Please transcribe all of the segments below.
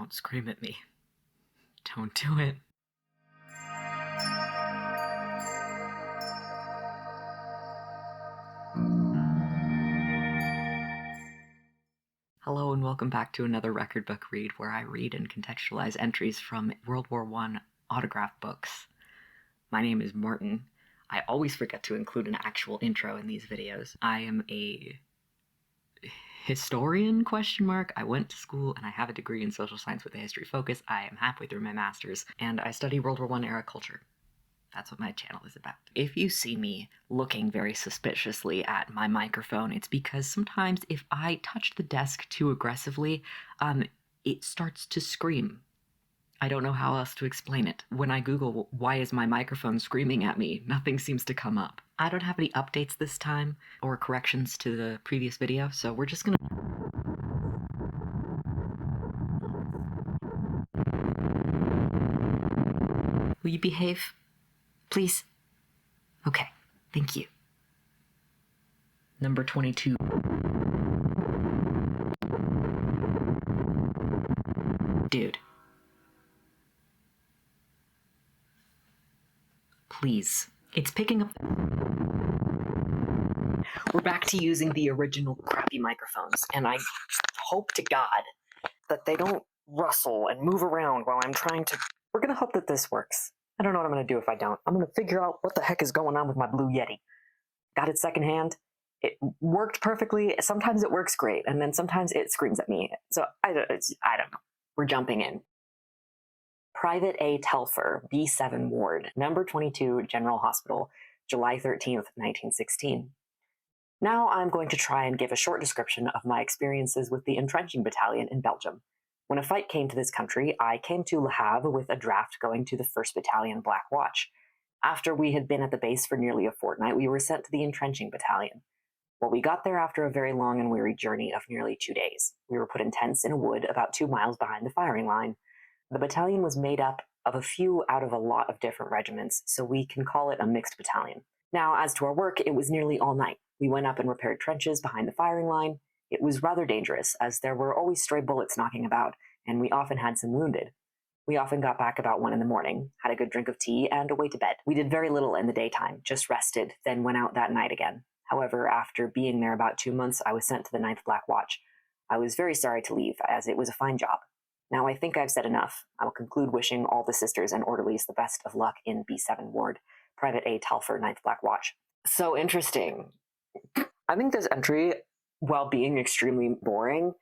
Don't scream at me. Don't do it. Hello and welcome back to another record book read where I read and contextualize entries from World War I autograph books. My name is Martin. I always forget to include an actual intro in these videos. I am a historian, ? I went to school and I have a degree in social science with a history focus. I am halfway through my master's and I study World War I era culture. That's what my channel is about. If you see me looking very suspiciously at my microphone, it's because sometimes if I touch the desk too aggressively, it starts to scream. I don't know how else to explain it. When I Google, why is my microphone screaming at me, nothing seems to come up. I don't have any updates this time, or corrections to the previous video, so we're just gonna... Will you behave? Please? Okay, thank you. Number 22. Dude. Please. It's picking up... We're back to using the original crappy microphones, and I hope to God that they don't rustle and move around while I'm trying to... We're gonna hope that this works. I don't know what I'm gonna do if I don't. I'm gonna figure out what the heck is going on with my Blue Yeti. Got it secondhand. It worked perfectly. Sometimes it works great, and then sometimes it screams at me. So I don't know. We're jumping in. Private A. Telfer, B7 Ward, number 22, General Hospital, July 13th, 1916. Now I'm going to try and give a short description of my experiences with the entrenching battalion in Belgium. When a fight came to this country, I came to Le Havre with a draft going to the 1st Battalion Black Watch. After we had been at the base for nearly a fortnight, we were sent to the entrenching battalion. Well, we got there after a very long and weary journey of nearly 2 days. We were put in tents in a wood about 2 miles behind the firing line. The battalion was made up of a few out of a lot of different regiments, so we can call it a mixed battalion. Now, as to our work, it was nearly all night. We went up and repaired trenches behind the firing line. It was rather dangerous, as there were always stray bullets knocking about, and we often had some wounded. We often got back about 1 in the morning, had a good drink of tea, and away to bed. We did very little in the daytime, just rested, then went out that night again. However, after being there about 2 months, I was sent to the 9th Black Watch. I was very sorry to leave, as it was a fine job. Now I think I've said enough. I will conclude wishing all the sisters and orderlies the best of luck in B7 Ward. Private A. Telfer, 9th Black Watch. So interesting. I think this entry, while being extremely boring,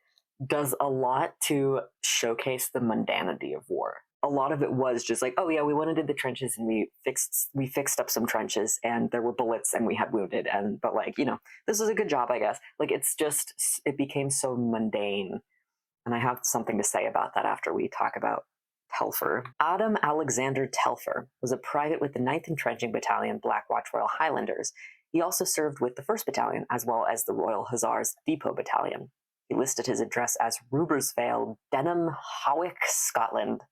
does a lot to showcase the mundanity of war. A lot of it was just like, oh yeah, we went into the trenches and we fixed up some trenches and there were bullets and we had wounded, but like, you know, this was a good job, I guess. Like, it became so mundane. And I have something to say about that after we talk about Telfer. Adam Alexander Telfer was a private with the 9th Entrenching Battalion Black Watch Royal Highlanders. He also served with the 1st Battalion, as well as the Royal Hussars Depot Battalion. He listed his address as Rubersvale, Denham, Hawick, Scotland.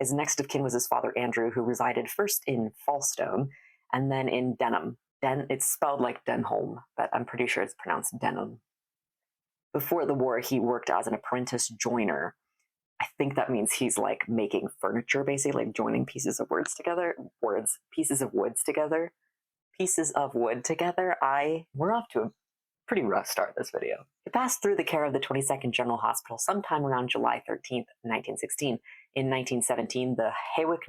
His next of kin was his father Andrew, who resided first in Falstone, and then in Denham. It's spelled like Denholm, but I'm pretty sure it's pronounced Denham. Before the war, he worked as an apprentice joiner. I think that means he's like making furniture, basically, like joining pieces of wood together. We're off to a pretty rough start this video. He passed through the care of the 22nd General Hospital sometime around July 13th, 1916. In 1917, the Hawick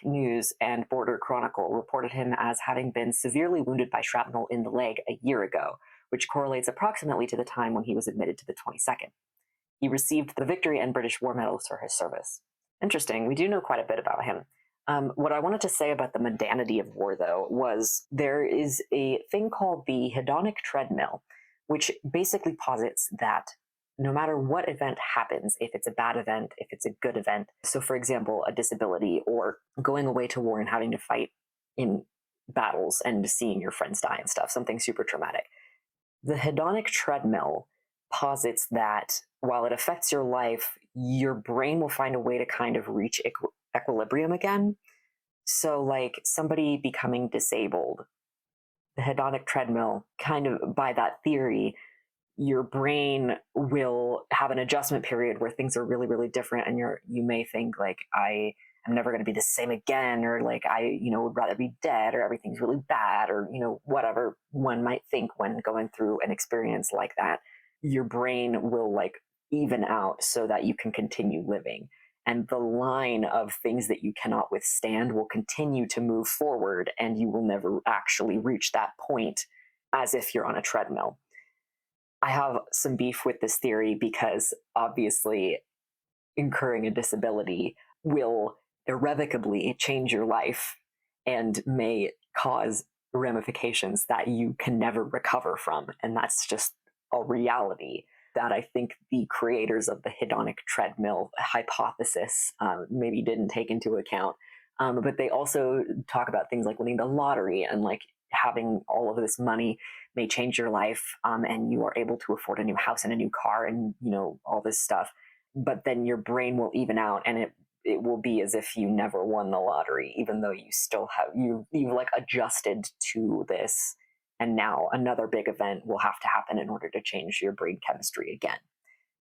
News and Border Chronicle reported him as having been severely wounded by shrapnel in the leg a year ago, which correlates approximately to the time when he was admitted to the 22nd. He received the Victory and British War Medals for his service. Interesting, we do know quite a bit about him. What I wanted to say about the mundanity of war, though, was there is a thing called the hedonic treadmill, which basically posits that no matter what event happens, if it's a bad event, if it's a good event, so for example, a disability or going away to war and having to fight in battles and seeing your friends die and stuff, something super traumatic. The hedonic treadmill posits that while it affects your life, your brain will find a way to kind of reach equilibrium again. So like somebody becoming disabled, the hedonic treadmill, kind of by that theory, your brain will have an adjustment period where things are really, really different, and you may think like, I'm never going to be the same again, or like would rather be dead, or everything's really bad, or whatever one might think when going through an experience like that. Your brain will like even out so that you can continue living, and the line of things that you cannot withstand will continue to move forward, and you will never actually reach that point, as if you're on a treadmill. I have some beef with this theory because obviously incurring a disability will irrevocably change your life and may cause ramifications that you can never recover from. And that's just a reality that I think the creators of the hedonic treadmill hypothesis maybe didn't take into account. But they also talk about things like winning the lottery, and like having all of this money may change your life, and you are able to afford a new house and a new car, and all this stuff. But then your brain will even out, and it will be as if you never won the lottery, even though you still have you've like adjusted to this, and now another big event will have to happen in order to change your brain chemistry again.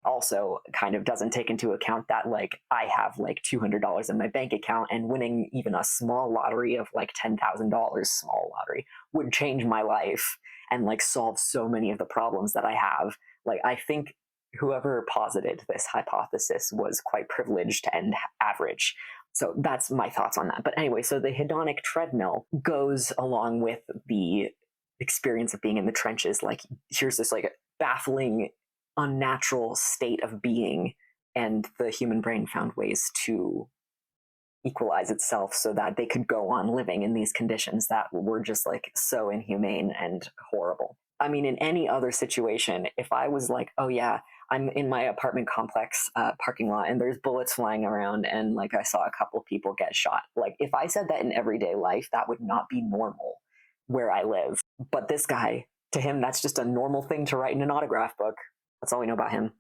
Also kind of doesn't take into account that like I have like $200 in my bank account, and winning even a small lottery of like $10,000, small lottery, would change my life and like solve so many of the problems that I have. Like, I think whoever posited this hypothesis was quite privileged and average. So that's my thoughts on that. But anyway, so the hedonic treadmill goes along with the experience of being in the trenches. Like, here's this like baffling, unnatural state of being, and the human brain found ways to equalize itself so that they could go on living in these conditions that were just like so inhumane and horrible. I mean, in any other situation, if I was like, oh yeah, I'm in my apartment complex parking lot and there's bullets flying around and like I saw a couple people get shot, like if I said that in everyday life, that would not be normal where I live. But this guy, to him, that's just a normal thing to write in an autograph book. That's all we know about him.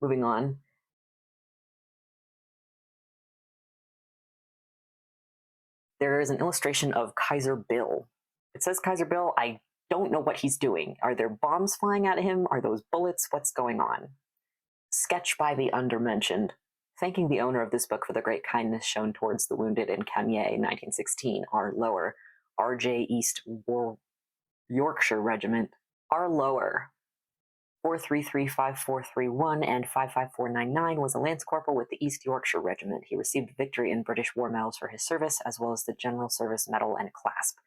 Moving on. There is an illustration of Kaiser Bill. It says Kaiser Bill. I don't know what he's doing. Are there bombs flying at him? Are those bullets? What's going on? Sketch by the undermentioned. Thanking the owner of this book for the great kindness shown towards the wounded in Camier, 1916, R. Lower, R.J. East Yorkshire Regiment. R. Lower, 4335431 and 55499, was a lance corporal with the East Yorkshire Regiment. He received victory and British war medals for his service, as well as the General Service Medal and Clasp.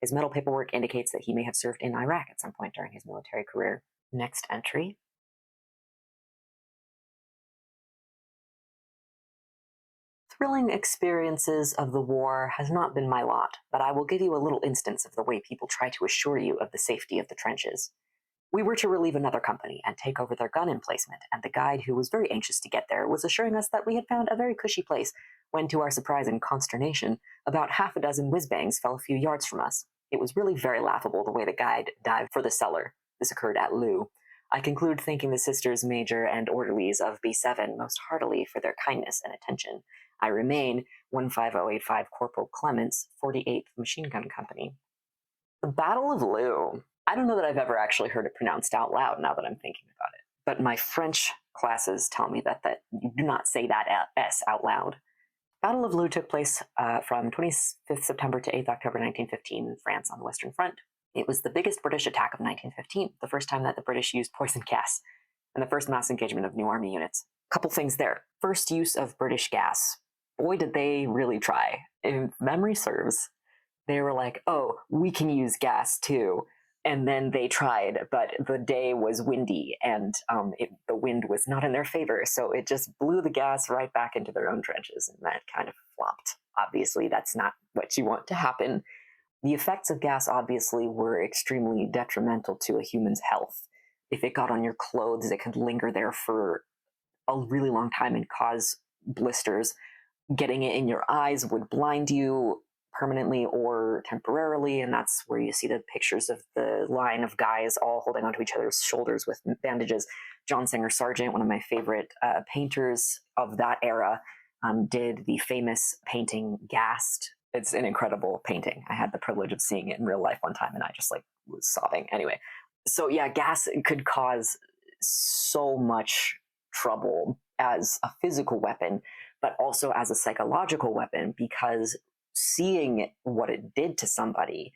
His medal paperwork indicates that he may have served in Iraq at some point during his military career. Next entry. Thrilling experiences of the war has not been my lot, but I will give you a little instance of the way people try to assure you of the safety of the trenches. We were to relieve another company and take over their gun emplacement, and the guide, who was very anxious to get there, was assuring us that we had found a very cushy place, when, to our surprise and consternation, about half a dozen whiz-bangs fell a few yards from us. It was really very laughable the way the guide dived for the cellar. This occurred at Loo. I conclude thanking the sisters major and orderlies of B7 most heartily for their kindness and attention. I remain 15085 Corporal Clements, 48th Machine Gun Company. The Battle of Loo. I don't know that I've ever actually heard it pronounced out loud now that I'm thinking about it, but my French classes tell me that you do not say that S out loud. Battle of Loo took place from 25th September to 8th October 1915 in France on the Western Front. It was the biggest British attack of 1915, the first time that the British used poison gas, and the first mass engagement of new army units. Couple things there. First use of British gas. Boy, did they really try. If memory serves, they were like, oh, we can use gas too. And then they tried, but the day was windy, and the wind was not in their favor, so it just blew the gas right back into their own trenches, and that kind of flopped. Obviously, that's not what you want to happen. The effects of gas, obviously, were extremely detrimental to a human's health. If it got on your clothes, it could linger there for a really long time and cause blisters. Getting it in your eyes would blind you permanently or temporarily, and that's where you see the pictures of the line of guys all holding onto each other's shoulders with bandages. John Singer Sargent, one of my favorite painters of that era, did the famous painting Gassed. It's an incredible painting. I had the privilege of seeing it in real life one time, and I just was sobbing. Anyway, So yeah, gas could cause so much trouble as a physical weapon, but also as a psychological weapon, because seeing what it did to somebody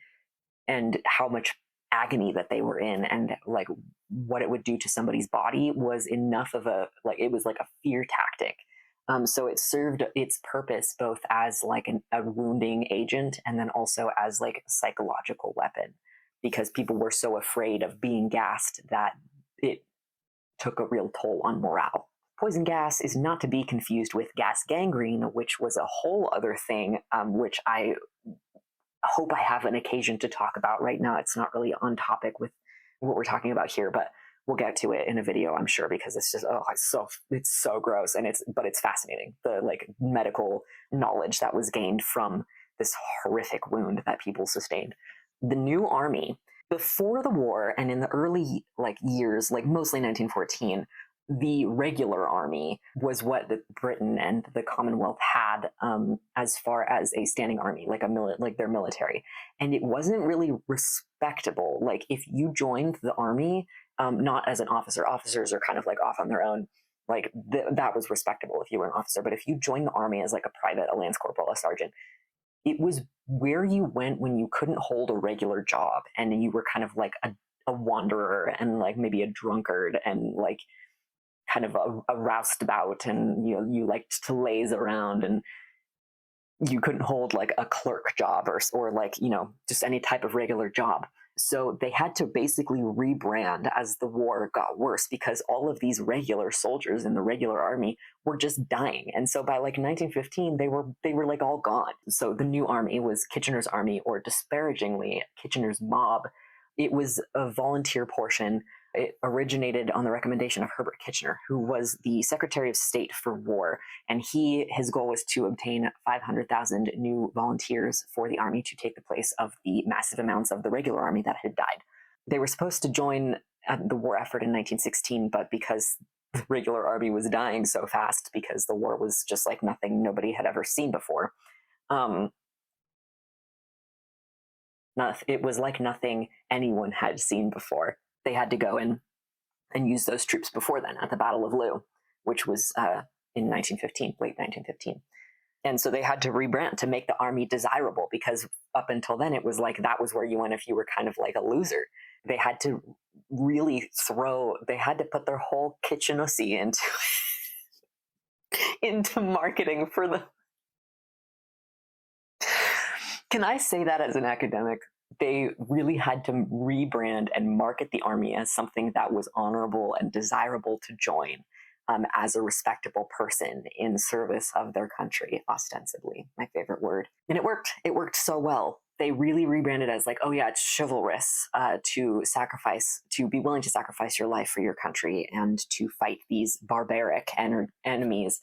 and how much agony that they were in, and like what it would do to somebody's body, was enough of a, like, it was like a fear tactic. So it served its purpose both as like a wounding agent, and then also as like a psychological weapon, because people were so afraid of being gassed that it took a real toll on morale. Poison gas is not to be confused with gas gangrene, which was a whole other thing, which I hope I have an occasion to talk about. Right now it's not really on topic with what we're talking about here, but we'll get to it in a video, I'm sure, because it's just, oh, it's so gross, and it's fascinating, the like medical knowledge that was gained from this horrific wound that people sustained. The new army, before the war and in the early like years, like mostly 1914, the regular army was what Britain and the Commonwealth had, as far as a standing army, like like their military, and it wasn't really respectable. Like if you joined the army, not as an officer, officers are kind of like off on their own. Like that was respectable if you were an officer, but if you joined the army as like a private, a lance corporal, a sergeant, it was where you went when you couldn't hold a regular job, and you were kind of like a wanderer, and like maybe a drunkard, and like kind of a roustabout, and you liked to laze around, and you couldn't hold like a clerk job, or like just any type of regular job. So they had to basically rebrand as the war got worse, because all of these regular soldiers in the regular army were just dying. And so by like 1915, they were like all gone. So the new army was Kitchener's Army, or disparagingly Kitchener's Mob. It was a volunteer portion. It originated on the recommendation of Herbert Kitchener, who was the Secretary of State for War, and his goal was to obtain 500,000 new volunteers for the army to take the place of the massive amounts of the regular army that had died. They were supposed to join the war effort in 1916, but because the regular army was dying so fast, because the war was just like nothing nobody had ever seen before, it was like nothing anyone had seen before. They had to go in and use those troops before then at the Battle of Loo, which was in 1915, late 1915. And so they had to rebrand to make the army desirable, because up until then it was like that was where you went if you were kind of like a loser. They had to really they had to put their whole kitchenosy into marketing for the. Can I say that as an academic? They really had to rebrand and market the army as something that was honorable and desirable to join, as a respectable person in service of their country, ostensibly, my favorite word. And it worked. It worked so well. They really rebranded as like, oh yeah, it's chivalrous to be willing to sacrifice your life for your country and to fight these barbaric enemies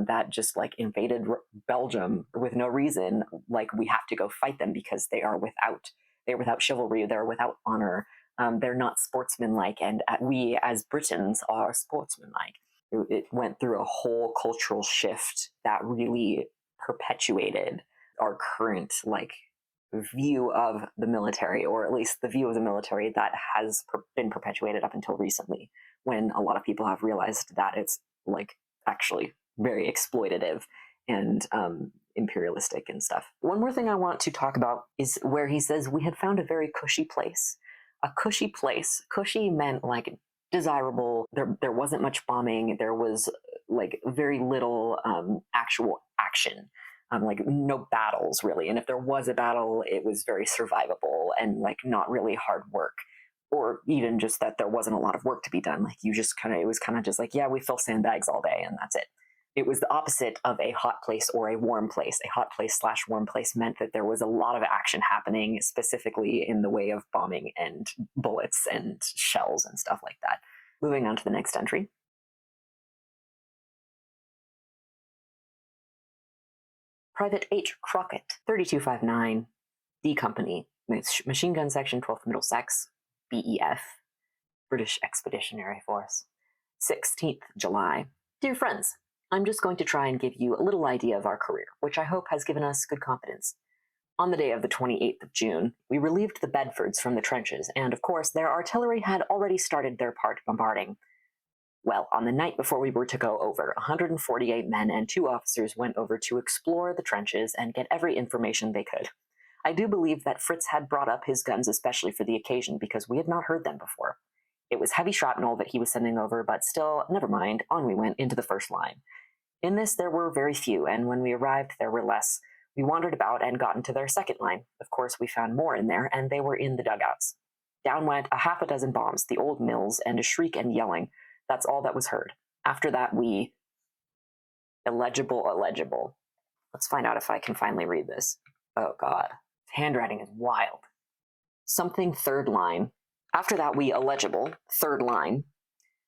that just like invaded Belgium with no reason. Like, we have to go fight them because they're without chivalry, they're without honor, they're not sportsmanlike, and we as Britons are sportsmanlike. It went through a whole cultural shift that really perpetuated our current like view of the military, or at least the view of the military that has been perpetuated up until recently, when a lot of people have realized that it's like actually very exploitative and imperialistic and stuff. One more thing I want to talk about is where he says we had found a very cushy place. A cushy place. Cushy meant like desirable. There wasn't much bombing. There was like very little actual action. Like no battles really. And if there was a battle, it was very survivable and like not really hard work. Or even just that there wasn't a lot of work to be done. Like it was kind of just like, yeah, we fill sandbags all day and that's it. It was the opposite of a hot place or a warm place. A hot place / warm place meant that there was a lot of action happening, specifically in the way of bombing and bullets and shells and stuff like that. Moving on to the next entry. Private H. Crockett, 3259, D Company, Machine Gun Section, 12th Middlesex, BEF, British Expeditionary Force. 16th July. Dear friends, I'm just going to try and give you a little idea of our career, which I hope has given us good confidence. On the day of the 28th of June, we relieved the Bedfords from the trenches, and of course their artillery had already started their part bombarding. Well, on the night before we were to go over, 148 men and 2 officers went over to explore the trenches and get every information they could. I do believe that Fritz had brought up his guns especially for the occasion because we had not heard them before. It was heavy shrapnel that he was sending over, but still, never mind, on we went into the first line. In this, there were very few, and when we arrived, there were less. We wandered about and got into their second line. Of course, we found more in there, and they were in the dugouts. Down went a half a dozen bombs, the old mills, and a shriek and yelling. That's all that was heard. After that, we... Illegible. Let's find out if I can finally read this. Oh, God. Handwriting is wild. Something third line. After that, we illegible, third line.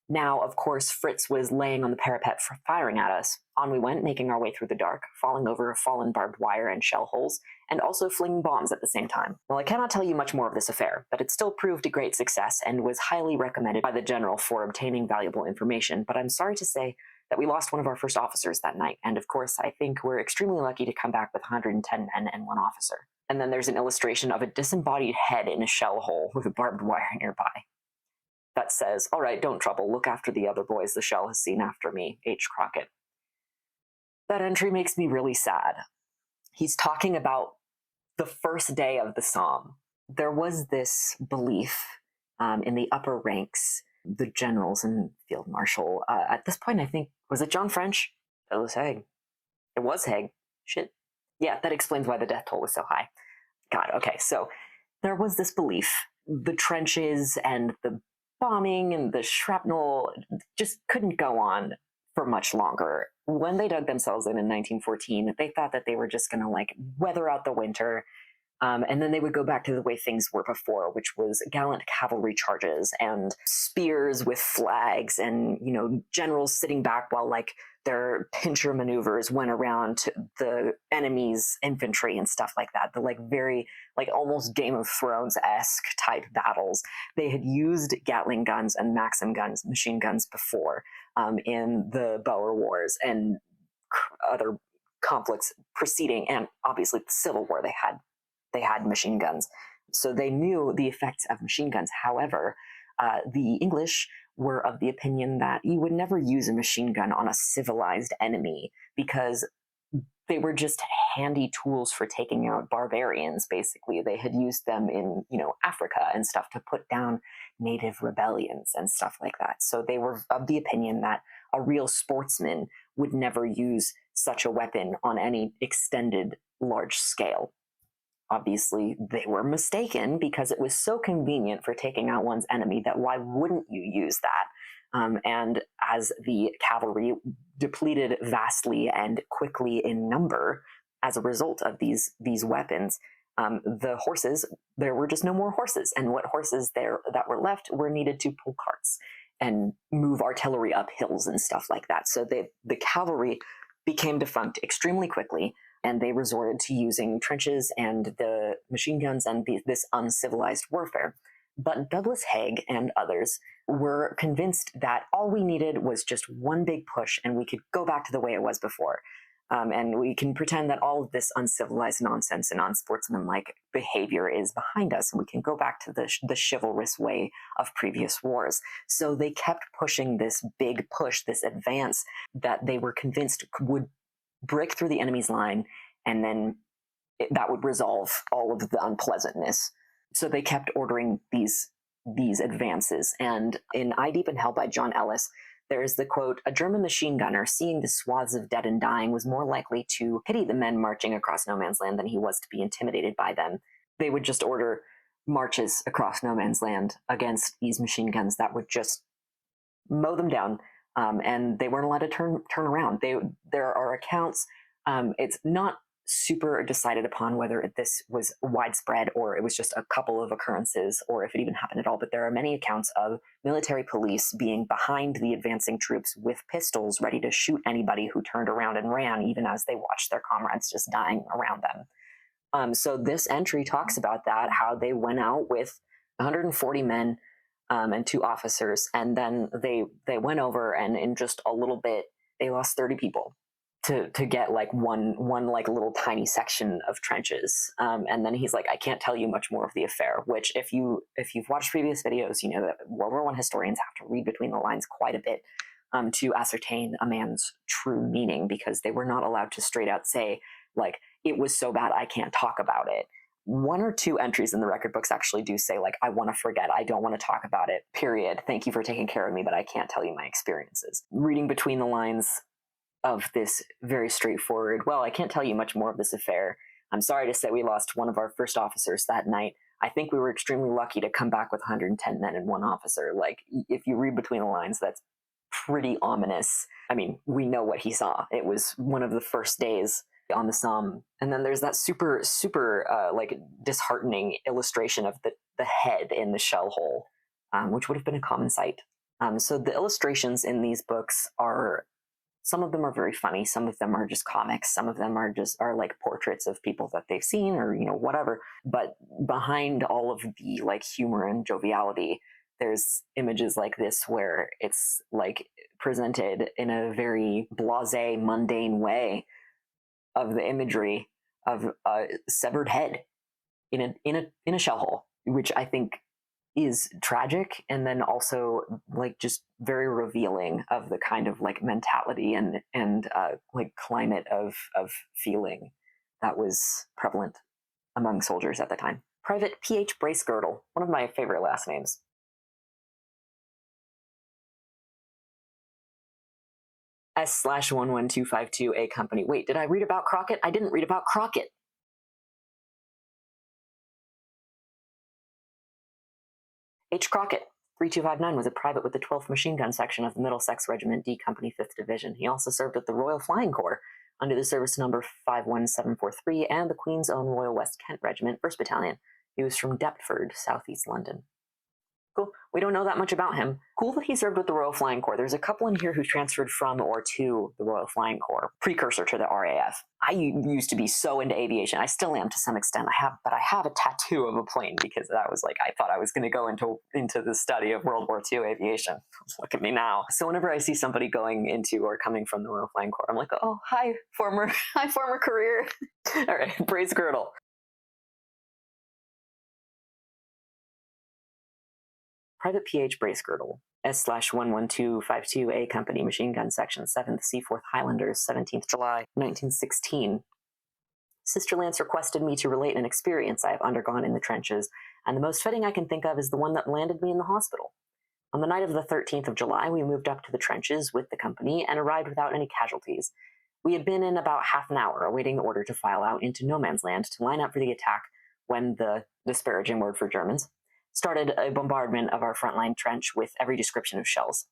Now, of course, Fritz was laying on the parapet firing at us. On we went, making our way through the dark, falling over fallen barbed wire and shell holes, and also flinging bombs at the same time. Well, I cannot tell you much more of this affair, but it still proved a great success and was highly recommended by the general for obtaining valuable information, but I'm sorry to say that we lost one of our first officers that night, and of course, I think we're extremely lucky to come back with 110 men and 1 officer. And then there's an illustration of a disembodied head in a shell hole with a barbed wire nearby. That says, all right, don't trouble, look after the other boys the shell has seen after me, H. Crockett. That entry makes me really sad. He's talking about the first day of the Somme. There was this belief in the upper ranks, the generals and field marshal. At this point, I think, was it John French? It was Haig. It was Haig. Shit. Yeah, that explains why the death toll was so high. God, okay, so there was this belief. The trenches and the bombing and the shrapnel just couldn't go on for much longer. When they dug themselves in 1914, they thought that they were just going to weather out the winter, and then they would go back to the way things were before, which was gallant cavalry charges and spears with flags and, generals sitting back while their pincher maneuvers went around to the enemy's infantry and stuff like that. The very almost Game of Thrones-esque type battles. They had used Gatling guns and Maxim guns, machine guns before in the Boer Wars and other conflicts preceding, and obviously the Civil War. They had machine guns, so they knew the effects of machine guns. However, the English were of the opinion that you would never use a machine gun on a civilized enemy because they were just handy tools for taking out barbarians, basically. They had used them in, Africa and stuff to put down native rebellions and stuff like that. So they were of the opinion that a real sportsman would never use such a weapon on any extended large scale. Obviously, they were mistaken because it was so convenient for taking out one's enemy that why wouldn't you use that? And as the cavalry depleted vastly and quickly in number as a result of these weapons, the horses, there were just no more horses. And what horses there that were left were needed to pull carts and move artillery up hills and stuff like that. So the cavalry became defunct extremely quickly, and they resorted to using trenches and the machine guns and this uncivilized warfare. But Douglas Haig and others were convinced that all we needed was just one big push and we could go back to the way it was before. And we can pretend that all of this uncivilized nonsense and unsportsmanlike behavior is behind us, and we can go back to the chivalrous way of previous wars. So they kept pushing this big push, this advance that they were convinced would break through the enemy's line, and then that would resolve all of the unpleasantness. So they kept ordering these advances. And in I Deep in Hell by John Ellis, there is the quote, "A German machine gunner, seeing the swaths of dead and dying, was more likely to pity the men marching across no man's land than he was to be intimidated by them." They would just order marches across no man's land against these machine guns that would just mow them down, and they weren't allowed to turn around. There are accounts. It's not super decided upon whether this was widespread or it was just a couple of occurrences or if it even happened at all, but there are many accounts of military police being behind the advancing troops with pistols ready to shoot anybody who turned around and ran, even as they watched their comrades just dying around them. So this entry talks about that, how they went out with 140 men and 2 officers, and then they went over, and in just a little bit, they lost 30 people. to get like one like little tiny section of trenches, and then he's like, I can't tell you much more of the affair. Which, if you've watched previous videos, you know that World War I historians have to read between the lines quite a bit to ascertain a man's true meaning, because they were not allowed to straight out say like, it was so bad I can't talk about it. One or two entries in the record books actually do say like, I want to forget, I don't want to talk about it, period. Thank you for taking care of me, but I can't tell you my experiences. Reading between the lines of this very straightforward, well, I can't tell you much more of this affair. I'm sorry to say we lost one of our first officers that night. I think we were extremely lucky to come back with 110 men and one officer. Like, if you read between the lines, that's pretty ominous. I mean, we know what he saw. It was one of the first days on the Somme. And then there's that super like disheartening illustration of the head in the shell hole, which would have been a common sight. So the illustrations in these books are, some of them are very funny, some of them are just comics, some of them are like portraits of people that they've seen, or whatever. But behind all of the like humor and joviality, there's images like this where it's like presented in a very blasé, mundane way of the imagery of a severed head in a shell hole, which I think is tragic, and then also like just very revealing of the kind of like mentality and like climate of feeling that was prevalent among soldiers at the time. Private P.H. Bracegirdle, one of my favorite last names. S/11252A Company. Wait, did I read about Crockett? I didn't read about Crockett. H. Crockett, 3259, was a private with the 12th Machine Gun Section of the Middlesex Regiment, D Company, 5th Division. He also served with the Royal Flying Corps under the service number 51743 and the Queen's Own Royal West Kent Regiment, 1st Battalion. He was from Deptford, southeast London. Cool. We don't know that much about him. Cool that he served with the Royal Flying Corps. There's a couple in here who transferred from or to the Royal Flying Corps, precursor to the RAF. I used to be so into aviation. I still am to some extent. But I have a tattoo of a plane, because that was like, I thought I was going to go into the study of World War II aviation. Look at me now. So whenever I see somebody going into or coming from the Royal Flying Corps, I'm like, oh, hi, former career. All right, Bracegirdle. Private P.H. Bracegirdle, S/11252A Company, Machine Gun Section, 7th Seaforth Highlanders, 17th July, 1916. Sister Lance requested me to relate an experience I have undergone in the trenches, and the most fitting I can think of is the one that landed me in the hospital. On the night of the 13th of July, we moved up to the trenches with the company and arrived without any casualties. We had been in about half an hour, awaiting the order to file out into no man's land to line up for the attack, when the disparaging word for Germans started a bombardment of our frontline trench with every description of shells.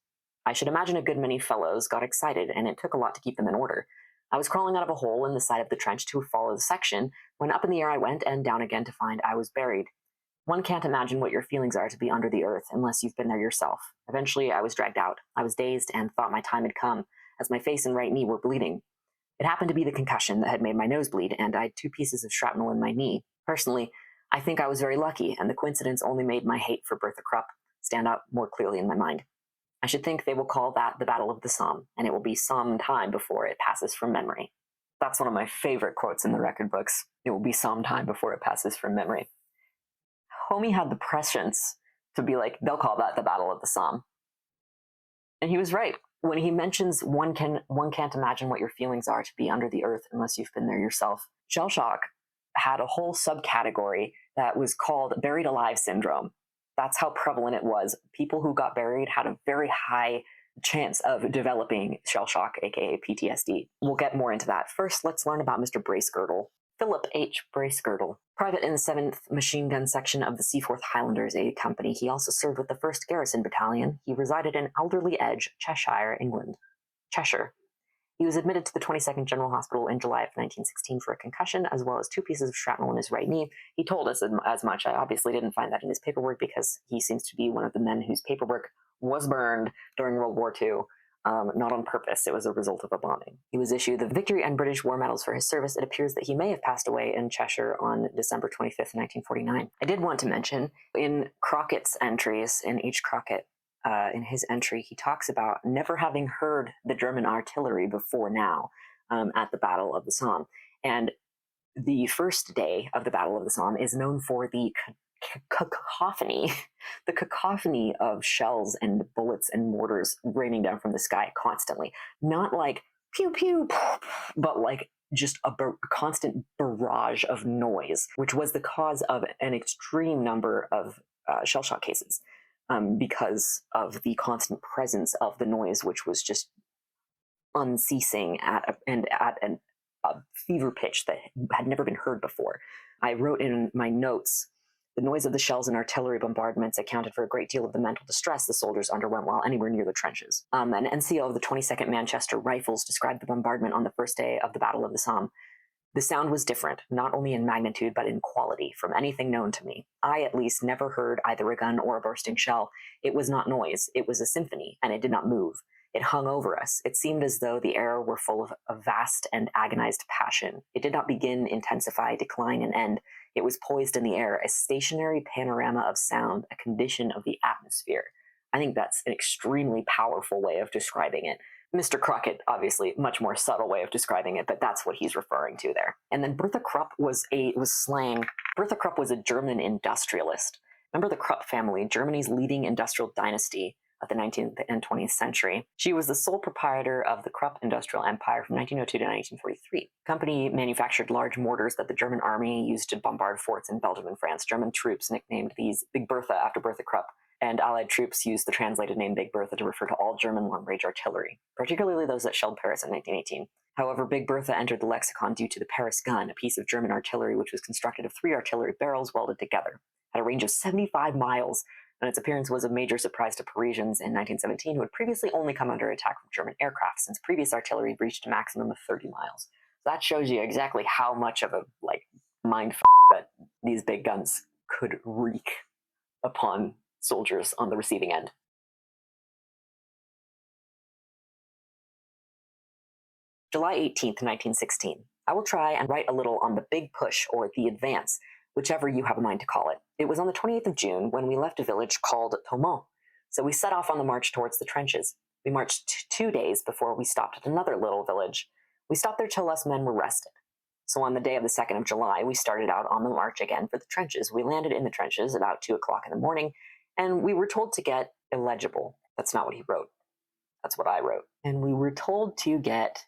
I should imagine a good many fellows got excited, and it took a lot to keep them in order. I was crawling out of a hole in the side of the trench to follow the section, when up in the air I went, and down again to find I was buried. One can't imagine what your feelings are to be under the earth unless you've been there yourself. Eventually I was dragged out. I was dazed and thought my time had come, as my face and right knee were bleeding. It happened to be the concussion that had made my nose bleed, and I had 2 pieces of shrapnel in my knee. Personally, I think I was very lucky, and the coincidence only made my hate for Bertha Krupp stand out more clearly in my mind. I should think they will call that the Battle of the Somme, and it will be some time before it passes from memory. That's one of my favorite quotes in the record books. It will be some time before it passes from memory. Homie had the prescience to be like, they'll call that the Battle of the Somme. And he was right. When he mentions one can't imagine what your feelings are to be under the earth unless you've been there yourself. Shell shock had a whole subcategory that was called buried alive syndrome. That's how prevalent it was. People who got buried had a very high chance of developing shell shock, aka PTSD. We'll get more into that. First, let's learn about Mr. Bracegirdle. Philip H. Bracegirdle, private in the 7th Machine Gun Section of the Seaforth Highlanders A Company. He also served with the 1st Garrison Battalion. He resided in Alderley Edge, Cheshire, England. Cheshire. He was admitted to the 22nd General Hospital in July of 1916 for a concussion, as well as 2 pieces of shrapnel in his right knee. He told us as much. I obviously didn't find that in his paperwork, because he seems to be one of the men whose paperwork was burned during World War II. Not on purpose, it was a result of a bombing. He was issued the Victory and British War Medals for his service. It appears that he may have passed away in Cheshire on December 25th, 1949. I did want to mention, in Crockett's entries, in H. Crockett, in his entry, he talks about never having heard the German artillery before now. at the Battle of the Somme. And the first day of the Battle of the Somme is known for the cacophony, the cacophony of shells and bullets and mortars raining down from the sky constantly. Not like pew pew, but like just a constant barrage of noise, which was the cause of an extreme number of shell shock cases, because of the constant presence of the noise, which was just unceasing at a fever pitch that had never been heard before. I wrote in my notes, the noise of the shells and artillery bombardments accounted for a great deal of the mental distress the soldiers underwent while anywhere near the trenches. An NCO of the 22nd Manchester Rifles described the bombardment on the first day of the Battle of the Somme. The sound was different, not only in magnitude but in quality, from anything known to me. I, at least, never heard either a gun or a bursting shell. It was not noise, it was a symphony, and it did not move. It hung over us. It seemed as though the air were full of a vast and agonized passion. It did not begin, intensify, decline, and end. It was poised in the air, a stationary panorama of sound, a condition of the atmosphere. I think that's an extremely powerful way of describing it. Mr. Crockett, obviously, much more subtle way of describing it, but that's what he's referring to there. And then Bertha Krupp was slang. Bertha Krupp was a German industrialist. Remember the Krupp family, Germany's leading industrial dynasty of the 19th and 20th century. She was the sole proprietor of the Krupp industrial empire from 1902 to 1943. The company manufactured large mortars that the German army used to bombard forts in Belgium and France. German troops nicknamed these Big Bertha after Bertha Krupp, and Allied troops used the translated name Big Bertha to refer to all German long-range artillery, particularly those that shelled Paris in 1918. However, Big Bertha entered the lexicon due to the Paris gun, a piece of German artillery which was constructed of 3 artillery barrels welded together, at a range of 75 miles, and its appearance was a major surprise to Parisians in 1917, who had previously only come under attack from German aircraft, since previous artillery reached a maximum of 30 miles. So that shows you exactly how much of a mind that these big guns could wreak upon soldiers on the receiving end. July 18th, 1916. I will try and write a little on the big push, or the advance, whichever you have a mind to call it. It was on the 28th of June when we left a village called Thoumont, so we set off on the march towards the trenches. We marched 2 days before we stopped at another little village. We stopped there till us men were rested. So on the day of the 2nd of July, we started out on the march again for the trenches. We landed in the trenches about 2 o'clock in the morning, and we were told to get illegible. That's not what he wrote. That's what I wrote. And we were told to get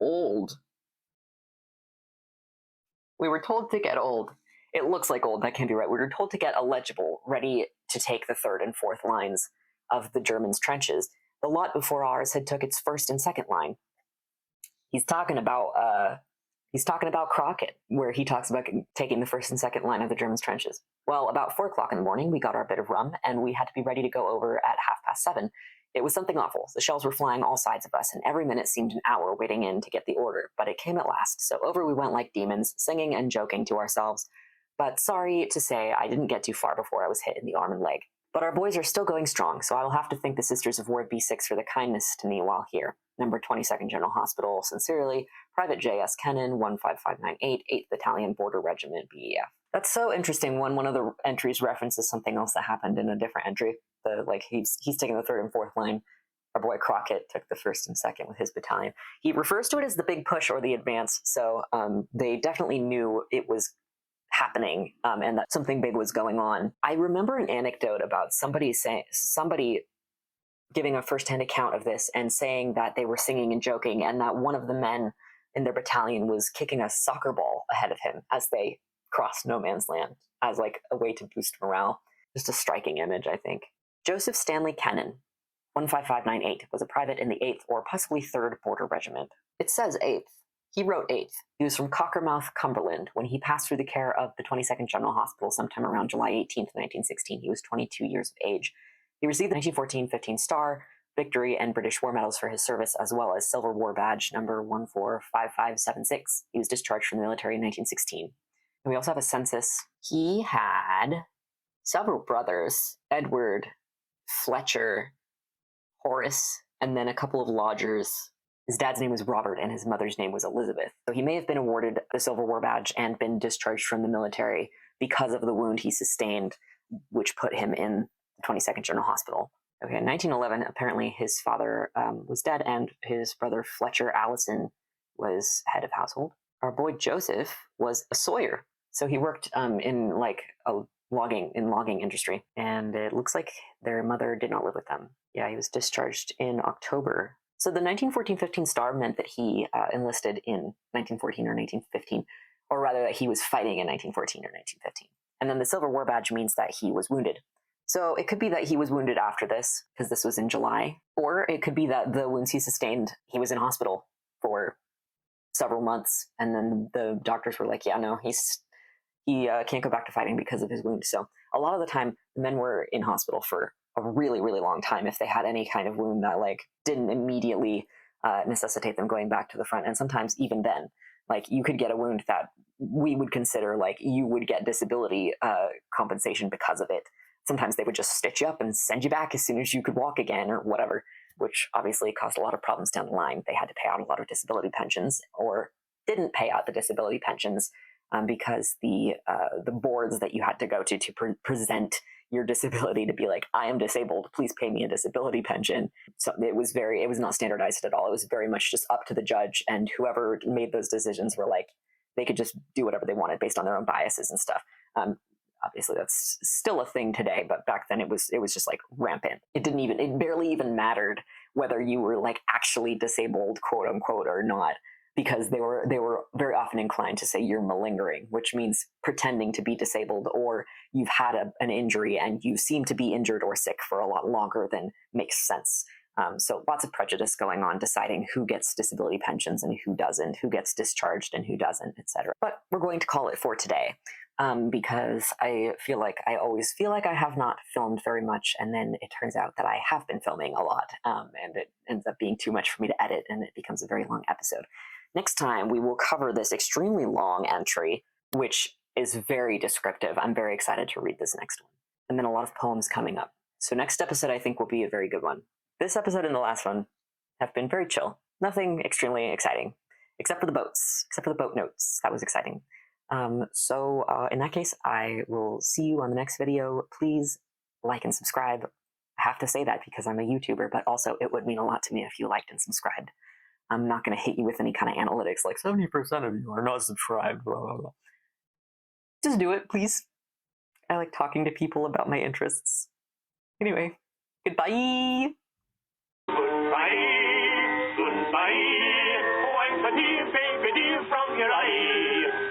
old. We were told to get old. It looks like old, that can't be right. We were told to get illegible, ready to take the 3rd and 4th lines of the Germans' trenches. The lot before ours had took its 1st and 2nd line. He's talking about Crockett, where he talks about taking the 1st and 2nd line of the Germans' trenches. Well, about 4 o'clock in the morning, we got our bit of rum, and we had to be ready to go over at 7:30. It was something awful. The shells were flying all sides of us, and every minute seemed an hour waiting in to get the order, but it came at last, so over we went like demons, singing and joking to ourselves. But sorry to say, I didn't get too far before I was hit in the arm and leg. But our boys are still going strong, so I will have to thank the Sisters of Ward B6 for the kindness to me while here. Number 22nd General Hospital, sincerely, Private J.S. Kennan, 15598, 8th Battalion Border Regiment, BEF. That's so interesting when one of the entries references something else that happened in a different entry. He's taking the 3rd and 4th line. Our boy Crockett took the 1st and 2nd with his battalion. He refers to it as the big push or the advance, so they definitely knew it was happening and that something big was going on. I remember an anecdote about somebody giving a first-hand account of this and saying that they were singing and joking, and that one of the men in their battalion was kicking a soccer ball ahead of him as they crossed no man's land, as like a way to boost morale. Just a striking image, I think. Joseph Stanley Kennan, 15598, was a private in the 8th or possibly 3rd Border Regiment. It says 8th. He wrote 8th. He was from Cockermouth, Cumberland. When he passed through the care of the 22nd General Hospital sometime around July 18th, 1916, he was 22 years of age. He received the 1914 15 Star, Victory, and British War Medals for his service, as well as Silver War Badge number 145576. He was discharged from the military in 1916. And we also have a census. He had several brothers: Edward, Fletcher, Horace, and then a couple of lodgers. His dad's name was Robert and his mother's name was Elizabeth. So he may have been awarded the Silver War Badge and been discharged from the military because of the wound he sustained, which put him in the 22nd General Hospital. Okay, in 1911, apparently his father was dead, and his brother Fletcher Allison was head of household. Our boy Joseph was a sawyer, so he worked in like a logging industry, and it looks like their mother did not live with them. Yeah, he was discharged in October. So the 1914-15 star meant that he enlisted in 1914 or 1915, or rather that he was fighting in 1914 or 1915. And then the Silver War Badge means that he was wounded. So it could be that he was wounded after this, because this was in July, or it could be that the wounds he sustained, he was in hospital for several months, and then the doctors were like, yeah, no, he can't go back to fighting because of his wound. So a lot of the time, the men were in hospital for a really, really long time if they had any kind of wound that like didn't immediately necessitate them going back to the front. And sometimes even then, like you could get a wound that we would consider like you would get disability compensation because of it. Sometimes they would just stitch you up and send you back as soon as you could walk again or whatever, which obviously caused a lot of problems down the line. They had to pay out a lot of disability pensions, or didn't pay out the disability pensions because the boards that you had to go to present your disability to be like, I am disabled, please pay me a disability pension. So it was not standardized at all. It was very much just up to the judge, and whoever made those decisions were like, they could just do whatever they wanted based on their own biases and stuff. Obviously that's still a thing today, but back then it was just like rampant. It barely even mattered whether you were like actually disabled, quote unquote, or not, because they were very often inclined to say you're malingering, which means pretending to be disabled, or you've had an injury and you seem to be injured or sick for a lot longer than makes sense. So lots of prejudice going on deciding who gets disability pensions and who doesn't, who gets discharged and who doesn't, etc. But we're going to call it for today. Because I always feel like I have not filmed very much, and then it turns out that I have been filming a lot, and it ends up being too much for me to edit, and it becomes a very long episode. Next time, we will cover this extremely long entry, which is very descriptive. I'm very excited to read this next one. And then a lot of poems coming up. So next episode, I think, will be a very good one. This episode and the last one have been very chill. Nothing extremely exciting, except for the boats, except for the boat notes. That was exciting. So in that case, I will see you on the next video. Please like and subscribe. I have to say that because I'm a YouTuber, but also it would mean a lot to me if you liked and subscribed. I'm not going to hit you with any kind of analytics like 70% of you are not subscribed, blah, blah, blah. Just do it, please. I like talking to people about my interests. Anyway, goodbye! Goodbye, goodbye. Oh, I'm so dear, baby, dear from your eye.